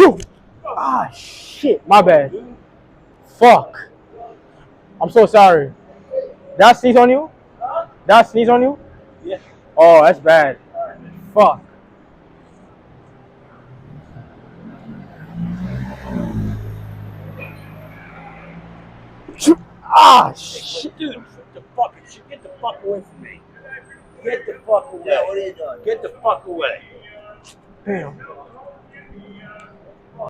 Shoot! Ah, shit. My bad. Fuck. I'm so sorry. Did I sneeze on you? Did I sneeze on you? Yeah. Oh, that's bad. Fuck. Ah, shit. Dude, get the fuck away from me. Get the fuck away. Yeah, what are you doing? Get the fuck away. Damn.